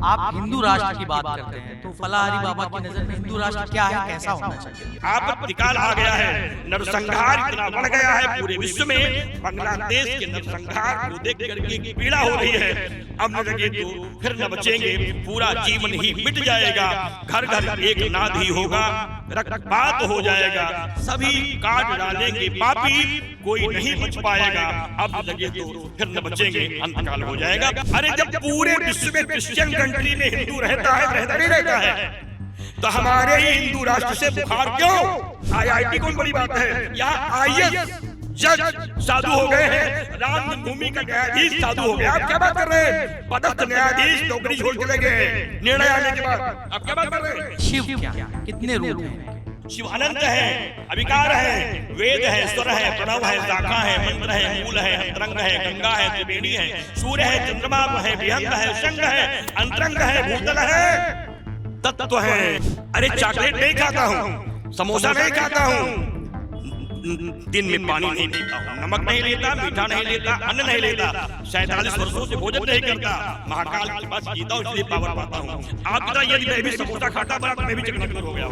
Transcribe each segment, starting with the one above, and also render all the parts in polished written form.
आप हिंदू राष्ट्र की बात करते हैं तो फलाहारी बाबा की नजर में हिंदू राष्ट्र क्या है, कैसा होना चाहिए? आपत्तिकाल आ गया है, नरसंहार इतना बढ़ गया है पूरे विश्व में। बांग्लादेश के नरसंहार को देख करके पीड़ा हो रही है। अब न लगे तो फिर न बचेंगे, पूरा जीवन ही मिट जाएगा। घर घर एक नाद ही होगा, रक्तपात हो जाएगा, सभी काट डालेंगे पापी, कोई नहीं बच पाएगा। अब न लगे तो फिर न बचेंगे, अंतकाल हो जाएगा। अरे जब पूरे विश्व में क्रिश्चियन कंट्री में हिंदू रहता है, रहता नहीं रहता है, तो हमारे ही हिंदू राष्ट्र से बुखार क्यों? आईआईटी कौन बड़ी बात है? यहाँ आईएएस जज साधु हो गए हैं, राम जन्मभूमि का न्यायाधीश साधु हो गया। आप क्या बात कर रहे हैं? पदस्थ न्यायाधीश नौकरी छोड़ के लगे हैं निर्णय आने के बाद। आप क्या बात कर रहे हैं? शिव क्या, कितने रूप हैं? शिव अनंत है, अविकार है, वेद है, स्वर है, प्रणव है, शाखा है, मंत्र है, मूल है, अंतरंग है, गंगा है, त्रिवेणी है, सूर्य है, चंद्रमा है, विहंग है, शंग है, अंतरंग है, भूतल है, तत्व है। अरे चॉकलेट नहीं खाता हूँ, समोसा नहीं खाता हूँ, दिन में पानी नहीं पीता हूँ, नमक नहीं लेता, मीठा नहीं लेता, अन्न नहीं लेता, 47 वर्षों से भोजन नहीं करता, महाकाल के पास जीता हूँ इसलिए पावर पाता हूँ। आप की तरह यदि मैं भी समोसा खाता बना तो मैं भी चकनाचूर हो गया।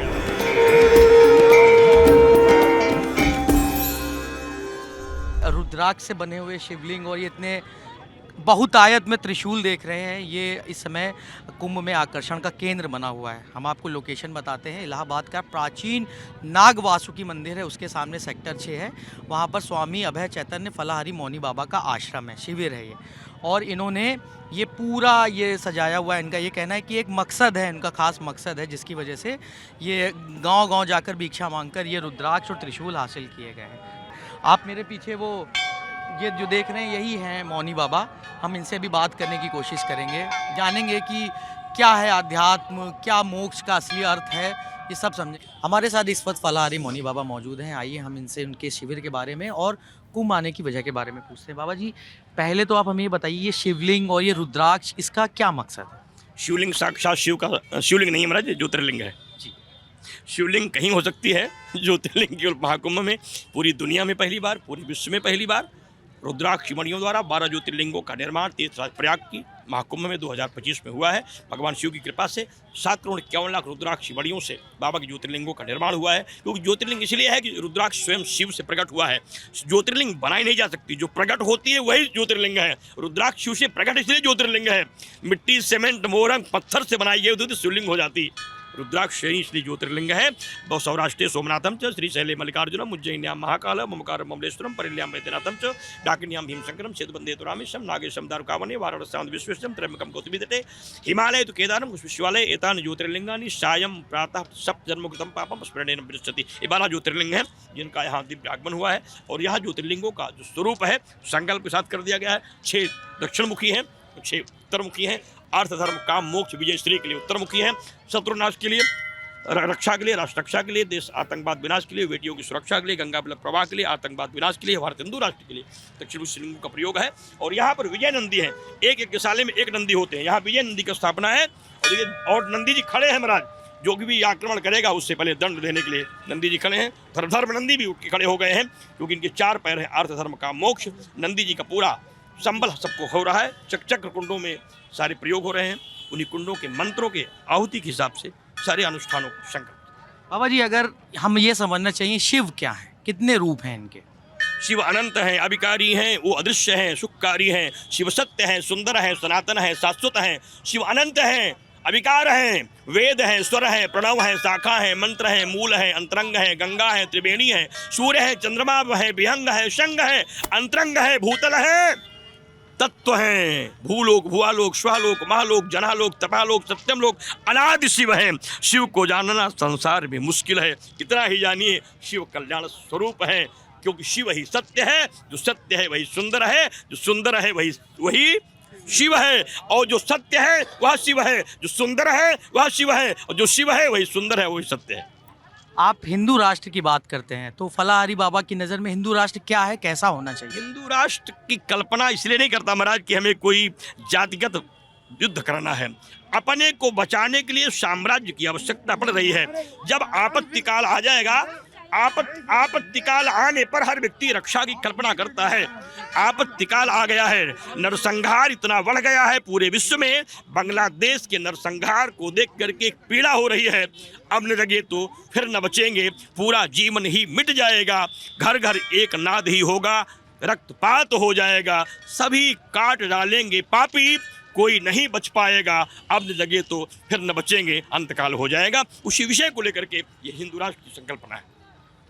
रुद्राक्ष से बने हुए शिवलिंग और ये इतने बहुतायत में त्रिशूल देख रहे हैं, ये इस समय कुंभ में आकर्षण का केंद्र बना हुआ है। हम आपको लोकेशन बताते हैं, इलाहाबाद का प्राचीन नाग वासुकी मंदिर है, उसके सामने सेक्टर 6 है। वहाँ पर स्वामी अभय चैतन्य फलाहारी मौनी बाबा का आश्रम है, शिविर है ये। और इन्होंने ये पूरा ये सजाया हुआ है। इनका ये कहना है कि एक मकसद है, इनका खास मकसद है, जिसकी वजह से ये गाँव-गाँव जाकर भिक्षा मांगकर ये रुद्राक्ष और त्रिशूल हासिल किए गए हैं। आप मेरे पीछे वो ये जो देख रहे हैं यही हैं मौनी बाबा। हम इनसे भी बात करने की कोशिश करेंगे, जानेंगे कि क्या है आध्यात्म, क्या मोक्ष का असली अर्थ है, ये सब समझें। हमारे साथ इस वक्त फलाहारी मौनी बाबा मौजूद हैं। आइए हम इनसे उनके शिविर के बारे में और कुंभ आने की वजह के बारे में पूछते हैं। बाबा जी, पहले तो आप हमें ये बताइए, ये शिवलिंग और ये रुद्राक्ष, इसका क्या मकसद है? शिवलिंग साक्षात शिव का शिवलिंग नहीं है महाराज, ज्योतिर्लिंग है जी। शिवलिंग कहीं हो सकती है, ज्योतिर्लिंग केवल महाकुंभ में, पूरी दुनिया में पहली बार, पूरे विश्व में पहली बार रुद्राक्ष मणियों द्वारा 12 ज्योतिर्लिंगों का निर्माण तीर्थराज प्रयाग की महाकुंभ में 2025 में हुआ है। भगवान शिव की कृपा से 7,51,00,000 रुद्राक्ष मणियों से बाबा के ज्योतिर्लिंगों का निर्माण हुआ है। क्योंकि ज्योतिर्लिंग इसलिए है कि रुद्राक्ष स्वयं शिव से प्रकट हुआ है। ज्योतिर्लिंग बनाई नहीं जा सकती, जो प्रकट होती है वही ज्योतिर्लिंग है। रुद्राक्ष शिव से प्रकट इसलिए ज्योतिर्लिंग है। मिट्टी, सीमेंट, मोरंग, पत्थर से बनाई गई होती तो शिवलिंग हो जाती। रुद्राक्ष इसलिए ज्योतिर्लिंग है। सौराष्ट्रे सोमनाथम च, श्रीशैले मल्लिकार्जुनम, उज्जैन्याम महाकाल, ममकारम ममलेश्वरम, परिल्याम वैद्यनाथम च, डाकिन्याम भीमशंकरम, सेतुबंधे तो रामेशम, नागेशम दारुकावने, वाराणस्याम विश्वेश्वरम, त्र्यंबकम गौतमी तटे, हिमालय तो केदारम, विश्वालय एतान ज्योतिर्लिंगानि सायं प्रातः सप्तजन्मकृतं पापम स्मरणेन विनश्यति। ये 12 ज्योतिर्लिंग हैं जिनका यहाँ दिव्य आगमन हुआ है। और यहाँ ज्योतिर्लिंगों का जो स्वरूप है संकल्प के साथ कर दिया गया है। 6 दक्षिणमुखी हैं, 6 उत्तरमुखी हैं। अर्थ, धर्म, काम, मोक्ष, विजय, श्री के लिए उत्तरमुखी हैं। शत्रुनाश के लिए, रक्षा के लिए, राष्ट्र रक्षा के लिए, देश आतंकवाद विनाश के लिए, बेटियों की सुरक्षा के लिए, गंगा बल प्रवाह के लिए, आतंकवाद विनाश के लिए, भारत हिंदू राष्ट्र के लिए दक्षिण शिवलिंग का प्रयोग है। और यहाँ पर विजय नंदी है, एक साले में एक नंदी होते हैं। यहाँ विजय नंदी की स्थापना है। और नंदी जी खड़े हैं महाराज, जो भी आक्रमण करेगा उससे पहले दंड देने के लिए नंदी जी खड़े हैं। धर्म नंदी भी उठ के खड़े हो गए हैं, क्योंकि इनके 4 पैर हैं, अर्थ, धर्म, काम, मोक्ष। नंदी जी का पूरा संबल सबको हो रहा है। चक्र कुंडों में सारे प्रयोग हो रहे हैं। उन्हीं कुंडों के मंत्रों के आहुति के हिसाब से सारे अनुष्ठानों को संकल्प। बाबा जी, अगर हम ये समझना चाहिए शिव क्या है, कितने रूप हैं इनके? शिव अनंत हैं, अविकारी हैं, वो अदृश्य हैं, सुखकारी हैं। शिव सत्य हैं, सुंदर हैं, सनातन हैं, शाश्वत हैं। शिव अनंत हैं, अविकार हैं, वेद है, स्वर है, प्रणव है, शाखा है, मंत्र है, मूल है, अंतरंग है, गंगा है, त्रिवेणी है, सूर्य है, चंद्रमा है, विहंग है, शंग है, अंतरंग है, भूतल है, तत्व हैं। भूलोक, भुआलोक, स्वालोक, महालोक, जनालोक, तपालोक, सत्यम लोक, अनादि शिव हैं। शिव को जानना संसार में मुश्किल है, इतना ही जानिए शिव कल्याण स्वरूप है। क्योंकि शिव ही सत्य है, जो सत्य है वही सुंदर है, जो सुंदर है वही शिव है। और जो सत्य है वह शिव है, जो सुंदर है वह शिव है, और जो शिव है वही सुंदर है, वही सत्य है। आप हिंदू राष्ट्र की बात करते हैं तो फलाहारी बाबा की नज़र में हिंदू राष्ट्र क्या है, कैसा होना चाहिए? हिंदू राष्ट्र की कल्पना इसलिए नहीं करता महाराज कि हमें कोई जातिगत युद्ध करना है। अपने को बचाने के लिए साम्राज्य की आवश्यकता पड़ रही है। जब आपत्ति काल आ जाएगा आपत्तिकाल आने पर हर व्यक्ति रक्षा की कल्पना करता है। आपत्तिकाल आ गया है, नरसंहार इतना बढ़ गया है पूरे विश्व में। बांग्लादेश के नरसंहार को देख करके एक पीड़ा हो रही है। अब न जगे तो फिर न बचेंगे, पूरा जीवन ही मिट जाएगा। घर घर एक नाद ही होगा, रक्तपात हो जाएगा, सभी काट डालेंगे पापी, कोई नहीं बच पाएगा। अब न जगे तो फिर न बचेंगे, अंतकाल हो जाएगा। उसी विषय को लेकर के ये हिंदू राष्ट्र की संकल्पना है।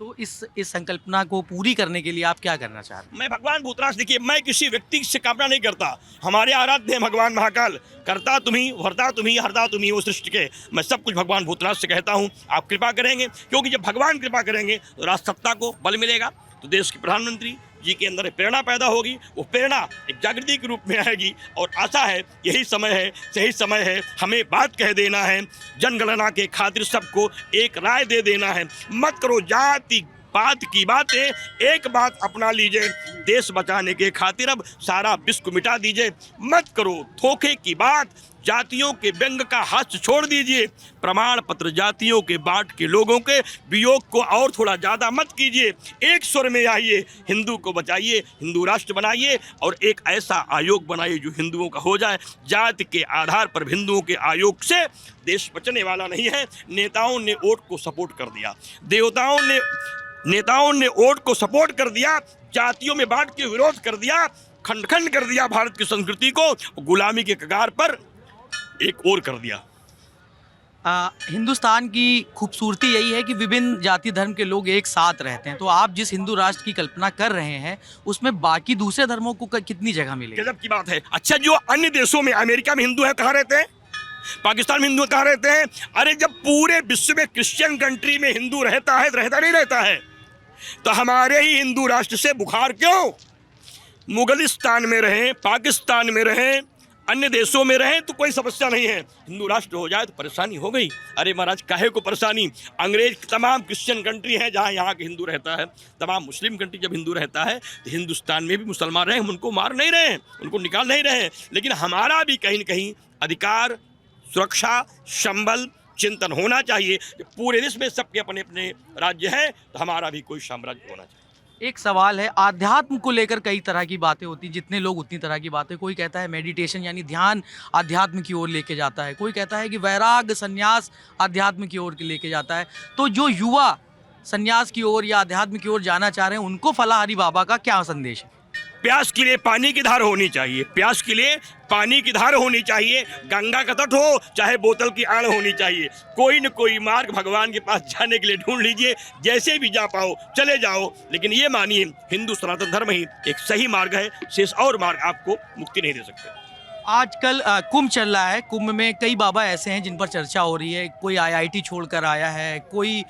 तो इस संकल्पना को पूरी करने के लिए आप क्या करना चाह रहे हैं? मैं भगवान भूतनाथ, देखिए मैं किसी व्यक्ति से कामना नहीं करता। हमारे आराध्य हैं भगवान महाकाल, करता तुम्ही, भरता तुम्ही, हरता तुम्ही, वो सृष्टि के। मैं सब कुछ भगवान भूतनाथ से कहता हूँ, आप कृपा करेंगे, क्योंकि जब भगवान कृपा करेंगे तो राजसत्ता को बल मिलेगा, तो देश के प्रधानमंत्री जी के अंदर प्रेरणा पैदा होगी। वो प्रेरणा एक जागृति के रूप में आएगी और आशा है यही समय है, सही समय है, हमें बात कह देना है। जनगणना के खातिर सबको एक राय दे देना है। मत करो जाति बात की बातें, एक बात अपना लीजिए, देश बचाने के खातिर अब सारा विश्व मिटा दीजिए। मत करो धोखे की बात, जातियों के व्यंग का हाथ छोड़ दीजिए। प्रमाण पत्र जातियों के बांट के लोगों के वियोग को और थोड़ा ज़्यादा मत कीजिए। एक स्वर में आइए, हिंदू को बचाइए, हिंदू राष्ट्र बनाइए और एक ऐसा आयोग बनाइए जो हिंदुओं का हो जाए। जाति के आधार पर हिंदुओं के आयोग से देश बचने वाला नहीं है। नेताओं ने वोट को सपोर्ट कर दिया, नेताओं ने वोट को सपोर्ट कर दिया, जातियों में बांट के विरोध कर दिया, खंड खंड कर दिया भारत की संस्कृति को, गुलामी के कगार पर एक और कर दिया। हिंदुस्तान की खूबसूरती यही है कि विभिन्न जाति धर्म के लोग एक साथ रहते हैं। तो आप जिस हिंदू राष्ट्र की कल्पना कर रहे हैं उसमें बाकी दूसरे धर्मों को कितनी जगह मिलेगी? गजब की बात है। अच्छा, जो अन्य देशों में, अमेरिका में हिंदू है, कहाँ रहते हैं? पाकिस्तान में हिंदू कहाँ रहते हैं? अरे जब पूरे विश्व में क्रिश्चियन कंट्री में हिंदू रहता है, रहता नहीं रहता है, तो हमारे ही हिंदू राष्ट्र से बुखार क्यों? मुगलिस्तान में रहें, पाकिस्तान में रहें, अन्य देशों में रहें तो कोई समस्या नहीं है। हिंदू राष्ट्र हो जाए तो परेशानी हो गई। अरे महाराज, काहे को परेशानी? अंग्रेज तमाम क्रिश्चियन कंट्री हैं जहाँ यहाँ के हिंदू रहता है, तमाम मुस्लिम कंट्री जब हिंदू रहता है तो हिंदुस्तान में भी मुसलमान रहे, हम उनको मार नहीं रहे हैं, उनको निकाल नहीं रहे हैं, लेकिन हमारा भी कहीं न कहीं अधिकार, सुरक्षा, संबल, चिंतन होना चाहिए। पूरे देश में सबके अपने अपने राज्य हैं, तो हमारा भी कोई साम्राज्य होना चाहिए। एक सवाल है, आध्यात्म को लेकर कई तरह की बातें होती हैं, जितने लोग उतनी तरह की बातें। कोई कहता है मेडिटेशन यानी ध्यान आध्यात्म की ओर लेके जाता है, कोई कहता है कि वैराग्य संन्यास आध्यात्म की ओर लेके जाता है। तो जो युवा संन्यास की ओर या अध्यात्म की ओर जाना चाह रहे हैं उनको फलाहारी बाबा का क्या संदेश है? प्यास के लिए पानी की धार होनी चाहिए, प्यास के लिए पानी की धार होनी चाहिए। गंगा का तट हो चाहे बोतल की आड़ होनी चाहिए। कोई न कोई मार्ग भगवान के पास जाने के लिए ढूंढ लीजिए, जैसे भी जा पाओ चले जाओ, लेकिन ये मानिए हिंदू सनातन धर्म ही एक सही मार्ग है, शेष और मार्ग आपको मुक्ति नहीं दे सकते। आजकल कुंभ चल रहा है, कुंभ में कई बाबा ऐसे हैं जिन पर चर्चा हो रही है। कोई आईआईटी छोड़कर आया है, कोई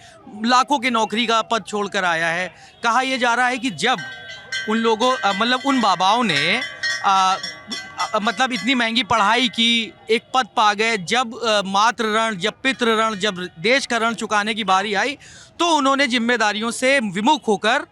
लाखों के नौकरी का पद छोड़कर आया है। कहा यह जा रहा है कि जब उन लोगों मतलब उन बाबाओं ने मतलब इतनी महंगी पढ़ाई की, एक पद पा गए, जब मातृ ऋण, जब पितृ ऋण, जब देश का ऋण चुकाने की बारी आई तो उन्होंने जिम्मेदारियों से विमुख होकर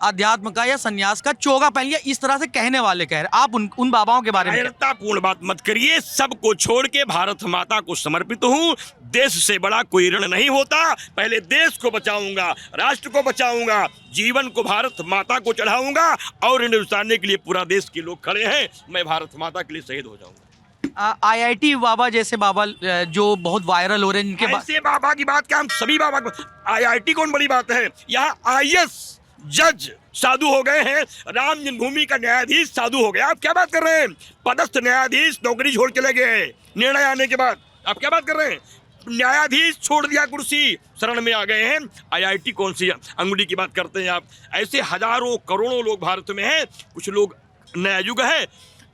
अध्यात्म का या सन्यास का चोगा पहन लिया। इस तरह से कहने वाले कह रहे। आप उन बाबाओं के बारे में पूर्ण बात मत करिए। सबको छोड़ के भारत माता को समर्पित हूँ। देश से बड़ा कोई ऋण नहीं होता। पहले देश को बचाऊंगा, राष्ट्र को बचाऊंगा, जीवन को भारत माता को चढ़ाऊंगा और हिंदुस्तान के लिए पूरा देश के लोग खड़े हैं। मैं भारत माता के लिए शहीद हो जाऊंगा। आईआईटी बाबा जैसे बाबा जो बहुत वायरल हो रहे हैं, इनके ऐसे बाबा की बात क्या, हम सभी बाबा, आईआईटी कौन बड़ी बात है? यहाँ आईएएस जज साधु हो गए हैं, राम जन्मभूमि का न्यायाधीश साधु हो गया। आप क्या बात कर रहे हैं? पदस्थ न्यायाधीश नौकरी छोड़ चले गए निर्णय आने के बाद। आप क्या बात कर रहे हैं? न्यायाधीश छोड़ दिया, कुर्सी शरण में आ गए हैं। आईआईटी कौन सी अंगुली की बात करते हैं आप? ऐसे हजारों करोड़ों लोग भारत में हैं। कुछ लोग नया युग है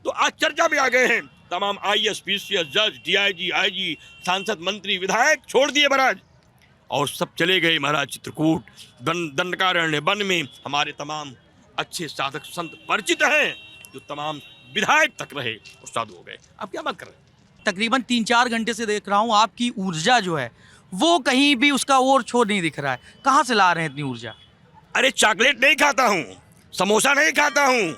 तो आज चर्चा में आ गए हैं। तमाम आईएएस, पीसीएस, जज, डीआईजी, आईजी, सांसद, मंत्री, विधायक छोड़ दिए महाराज और सब चले गए महाराज चित्रकूट, दंडकारण्य वन में। हमारे तमाम अच्छे साधक संत परिचित हैं जो तमाम विधायक तक रहे और साधु हो गए। आप क्या बात कर रहे हैं? तकरीबन 3-4 घंटे से देख रहा हूँ, आपकी ऊर्जा जो है वो कहीं भी उसका और छोर नहीं दिख रहा है। कहाँ से ला रहे हैं इतनी ऊर्जा? अरे चॉकलेट नहीं खाता हूँ, समोसा नहीं खाता हूँ,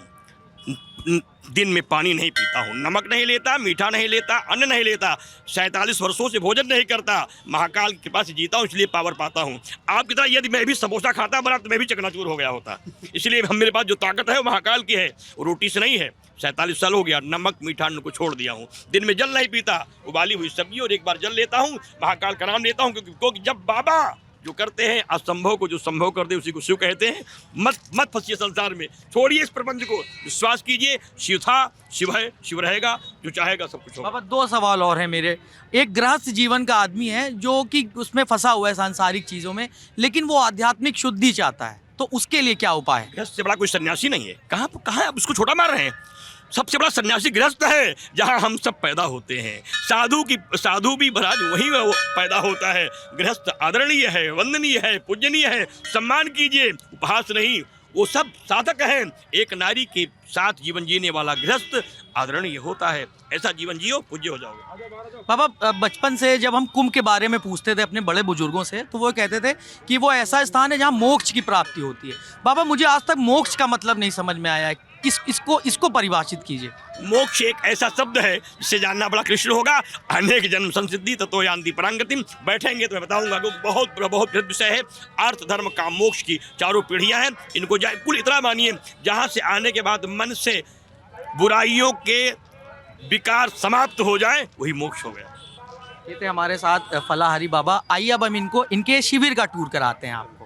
दिन में पानी नहीं पीता हूँ, नमक नहीं लेता, मीठा नहीं लेता, अन्न नहीं लेता, 47 वर्षों से भोजन नहीं करता, महाकाल के पास जीता हूँ, इसलिए पावर पाता हूँ। आपकी तरह यदि मैं भी समोसा खाता बना तो मैं भी चकनाचूर हो गया होता। इसलिए मेरे पास जो ताकत है वो महाकाल की है, रोटी से नहीं है। 47 साल हो गया, नमक मीठा अन्न को छोड़ दिया हूँ, दिन में जल नहीं पीता, उबाली हुई सब्जी और एक बार जल लेता हूँ, महाकाल का नाम लेता हूँ, क्योंकि जब बाबा जो करते हैं असंभव को जो संभव कर दे उसी को शिव कहते हैं। मत फंसिए संसार में, छोड़िए इस प्रपंच को, विश्वास कीजिए शिव था, शिव है, शिव रहेगा, जो चाहेगा सब कुछ होगा। बाबा 2 सवाल और हैं मेरे। एक गृहस्थ जीवन का आदमी है जो कि उसमें फंसा हुआ है सांसारिक चीज़ों में, लेकिन वो आध्यात्मिक शुद्धि चाहता है, तो उसके लिए क्या उपाय है? गृहस्थ से बड़ा कोई सन्यासी नहीं है। कहाँ आप उसको छोटा मार रहे हैं? सबसे बड़ा सन्यासी गृहस्थ है, जहाँ हम सब पैदा होते हैं। साधु भी महाराज वहीं वो पैदा होता है। गृहस्थ आदरणीय है, वंदनीय है, पूजनीय है, सम्मान कीजिए, उपहास नहीं। वो सब साधक हैं। एक नारी के साथ जीवन जीने वाला गृहस्थ आदरणीय होता है। ऐसा जीवन जियो, पूज्य हो जाओगे। बाबा बचपन से जब हम कुंभ के बारे में पूछते थे अपने बड़े बुजुर्गों से, तो वो कहते थे कि वो ऐसा स्थान है जहाँ मोक्ष की प्राप्ति होती है। बाबा मुझे आज तक मोक्ष का मतलब नहीं समझ में आया है, इसको परिभाषित कीजिए। मोक्ष एक ऐसा शब्द है जिसे जानना बड़ा कृष्ण होगा। अनेक जन्म संसिद्धि ततो यान्ति परांगतिम। बैठेंगे तो मैं बताऊंगा कि बहुत बृहद विषय है। अर्थ धर्म काम मोक्ष की 4 पीढ़ियां हैं। इनको कुल इतना मानिए, जहां से आने के बाद मन से बुराइयों के विकार समाप्त हो जाए, वही मोक्ष हो गया। ये थे हमारे साथ फलाहारी बाबा। आइए अब हम इनके शिविर का टूर कराते हैं आपको।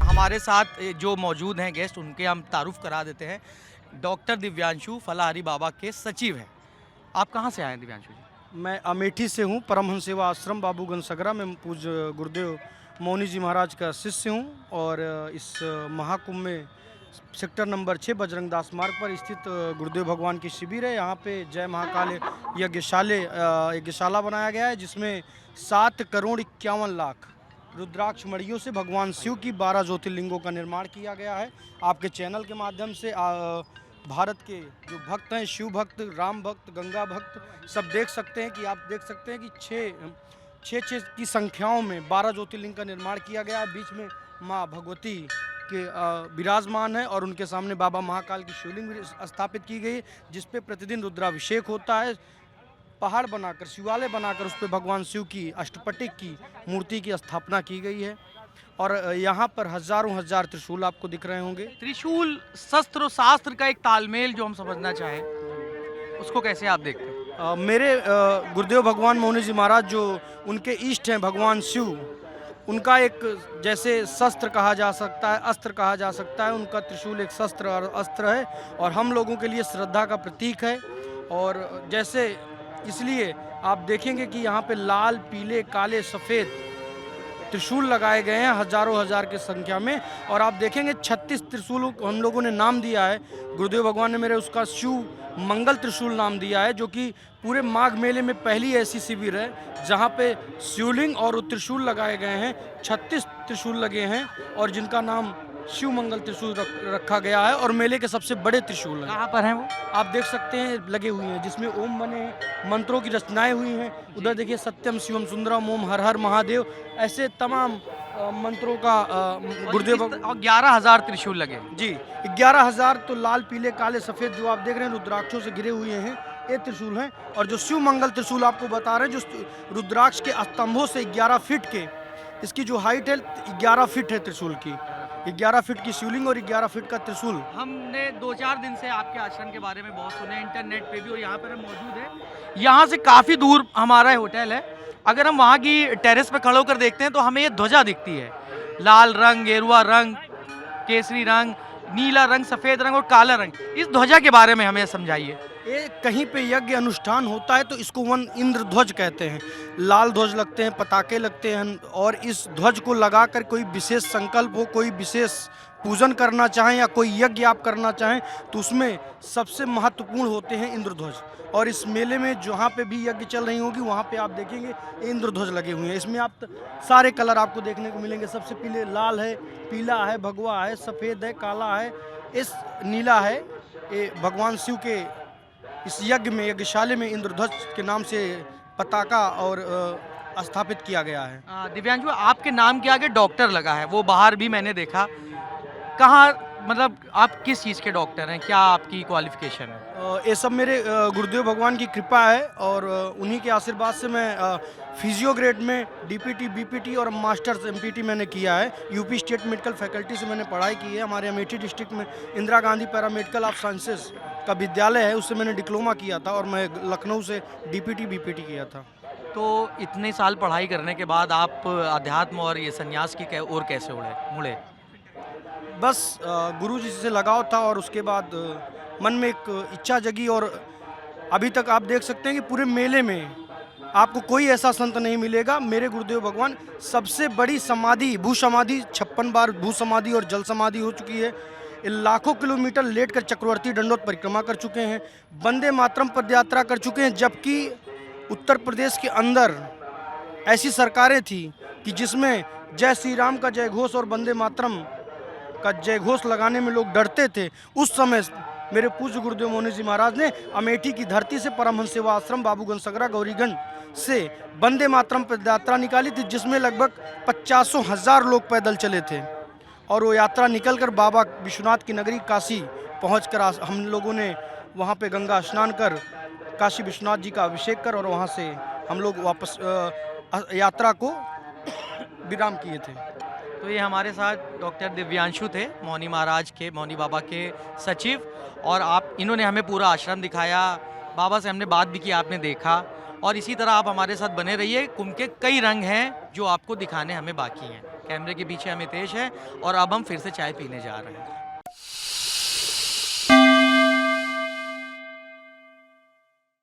हमारे साथ जो मौजूद हैं गेस्ट, उनके हम तारुफ करा देते हैं। डॉक्टर दिव्यांशु फलाहारी बाबा के सचिव हैं। आप कहाँ से आए हैं दिव्यांशु जी? मैं अमेठी से हूँ, परमहंस सेवा आश्रम बाबूगंज सगरा में पूज्य गुरुदेव मौनी जी महाराज का शिष्य हूँ। और इस महाकुंभ में सेक्टर नंबर 6 बजरंग दास मार्ग पर स्थित गुरुदेव भगवान की शिविर है। यहाँ पे जय महाकाल यज्ञशाला बनाया गया है, जिसमें 7,51,00,000 रुद्राक्ष मणियों से भगवान शिव की 12 ज्योतिर्लिंगों का निर्माण किया गया है। आपके चैनल के माध्यम से भारत के जो भक्त हैं, शिव भक्त, राम भक्त, गंगा भक्त, सब देख सकते हैं कि आप देख सकते हैं कि 6 की संख्याओं में 12 ज्योतिर्लिंग का निर्माण किया गया है। बीच में माँ भगवती के विराजमान है और उनके सामने बाबा महाकाल की शिवलिंग स्थापित की गई, जिस पे प्रतिदिन रुद्राभिषेक होता है। पहाड़ बनाकर, शिवालय बनाकर उस पर भगवान शिव की अष्टपटिक की मूर्ति की स्थापना की गई है। और यहाँ पर हजारों हजार त्रिशूल आपको दिख रहे होंगे। त्रिशूल शस्त्र और शास्त्र का एक तालमेल जो हम समझना चाहें, उसको कैसे आप देखते हैं? मेरे गुरुदेव भगवान मौनी जी महाराज जो उनके इष्ट हैं भगवान शिव, उनका एक जैसे शस्त्र कहा जा सकता है, अस्त्र कहा जा सकता है, उनका त्रिशूल एक शस्त्र और अस्त्र है और हम लोगों के लिए श्रद्धा का प्रतीक है। और जैसे इसलिए आप देखेंगे कि यहाँ पे लाल, पीले, काले, सफ़ेद त्रिशूल लगाए गए हैं हजारों हजार की संख्या में। और आप देखेंगे 36 त्रिशूलों को हम लोगों ने नाम दिया है। गुरुदेव भगवान ने मेरे उसका शिव मंगल त्रिशूल नाम दिया है, जो कि पूरे माघ मेले में पहली ऐसी शिविर है जहाँ पे शिवलिंग और त्रिशूल लगाए गए हैं। 36 त्रिशूल लगे हैं और जिनका नाम शिव मंगल त्रिशूल रखा गया है और मेले के सबसे बड़े त्रिशूल हैं। कहाँ पर हैं वो? आप देख सकते हैं लगे हुए हैं, जिसमें ओम बने हैं, मंत्रों की रचनाएं हुई हैं। उधर देखिए सत्यम शिवम सुंदरम, ओम हर हर महादेव, ऐसे तमाम मंत्रों का गुरुदेव। और 11,000 त्रिशूल लगे जी, 11,000 तो लाल, पीले, काले, सफ़ेद जो आप देख रहे हैं रुद्राक्षों से घिरे हुए हैं, ये त्रिशूल हैं। और जो शिव मंगल त्रिशूल आपको बता रहे हैं, जो रुद्राक्ष के स्तंभों से 11 फीट के, इसकी जो हाइट है 11 फीट है त्रिशूल की। 11 फीट की शिवलिंग और 11 फीट का त्रिशूल। हमने 2-4 दिन से आपके आश्रम के बारे में बहुत सुने इंटरनेट पे भी, और यहाँ पर हम मौजूद हैं। यहाँ से काफ़ी दूर हमारा होटल है। अगर हम वहाँ की टेरेस पे खड़े होकर देखते हैं तो हमें ये ध्वजा दिखती है, लाल रंग, गेरुआ रंग, केसरी रंग, नीला रंग, सफ़ेद रंग और काला रंग। इस ध्वजा के बारे में हमें समझाइए। ये कहीं पे यज्ञ अनुष्ठान होता है तो इसको वन इंद्र ध्वज कहते हैं। लाल ध्वज लगते हैं, पताके लगते हैं, और इस ध्वज को लगाकर कोई विशेष संकल्प हो, कोई विशेष पूजन करना चाहें या कोई यज्ञ आप करना चाहें तो उसमें सबसे महत्वपूर्ण होते हैं इंद्रध्वज। और इस मेले में जहाँ पे भी यज्ञ चल रही होगी वहाँ पे आप देखेंगे इंद्रध्वज लगे हुए हैं। इसमें आप सारे कलर आपको देखने को मिलेंगे। सबसे पहले लाल है, पीला है, भगवा है, सफ़ेद है, काला है, इस नीला है। ये भगवान शिव के इस यज्ञ में, यज्ञशाला में इंद्रध्वज के नाम से पताका और स्थापित किया गया है। दिव्यांशु, आपके नाम के आगे डॉक्टर लगा है, वो बाहर भी मैंने देखा। कहाँ, मतलब आप किस चीज़ के डॉक्टर हैं, क्या आपकी क्वालिफिकेशन है? ये सब मेरे गुरुदेव भगवान की कृपा है और उन्हीं के आशीर्वाद से मैं फिजियो ग्रेड में डीपीटी, बीपीटी और मास्टर्स एमपीटी मैंने किया है। यूपी स्टेट मेडिकल फैकल्टी से मैंने पढ़ाई की है। हमारे अमेठी डिस्ट्रिक्ट में Indira Gandhi paramedical of sciences का विद्यालय है, उससे मैंने डिप्लोमा किया था और मैं लखनऊ से डीपीटी, बीपीटी किया था। तो इतने साल पढ़ाई करने के बाद आप अध्यात्म और ये संन्यास की ओर कैसे मुड़े? बस गुरु जी से लगाव था और उसके बाद मन में एक इच्छा जगी और अभी तक आप देख सकते हैं कि पूरे मेले में आपको कोई ऐसा संत नहीं मिलेगा। मेरे गुरुदेव भगवान सबसे बड़ी समाधि, भू समाधि 56 बार भू समाधि और जल समाधि हो चुकी है। लाखों किलोमीटर लेटकर चक्रवर्ती दंडोत परिक्रमा कर चुके हैं, वंदे मातरम पदयात्रा कर चुके हैं। जबकि उत्तर प्रदेश के अंदर ऐसी सरकारें थी कि जिसमें जय श्री राम का जय घोष और वंदे मातरम का जय घोष लगाने में लोग डरते थे। उस समय मेरे पूज्य गुरुदेव मोहन जी महाराज ने अमेठी की धरती से परमहंस सेवा आश्रम बाबूगंज सगरा गौरीगंज से वंदे मातरम पदयात्रा निकाली थी, जिसमें लगभग 50,000 लोग पैदल चले थे। और वो यात्रा निकलकर बाबा विश्वनाथ की नगरी काशी पहुंचकर हम लोगों ने वहां पे गंगा स्नान कर काशी विश्वनाथ जी का अभिषेक कर और वहां से हम लोग वापस यात्रा को विराम किए थे। तो ये हमारे साथ डॉक्टर दिव्यांशु थे, मौनी महाराज के, मौनी बाबा के सचिव, और इन्होंने हमें पूरा आश्रम दिखाया, बाबा से हमने बात भी की, आपने देखा। और इसी तरह आप हमारे साथ बने रहिए। कुंभ के कई रंग हैं जो आपको दिखाने हमें बाकी हैं। कैमरे के पीछे अमितेश है और अब हम फिर से चाय पीने जा रहे हैं।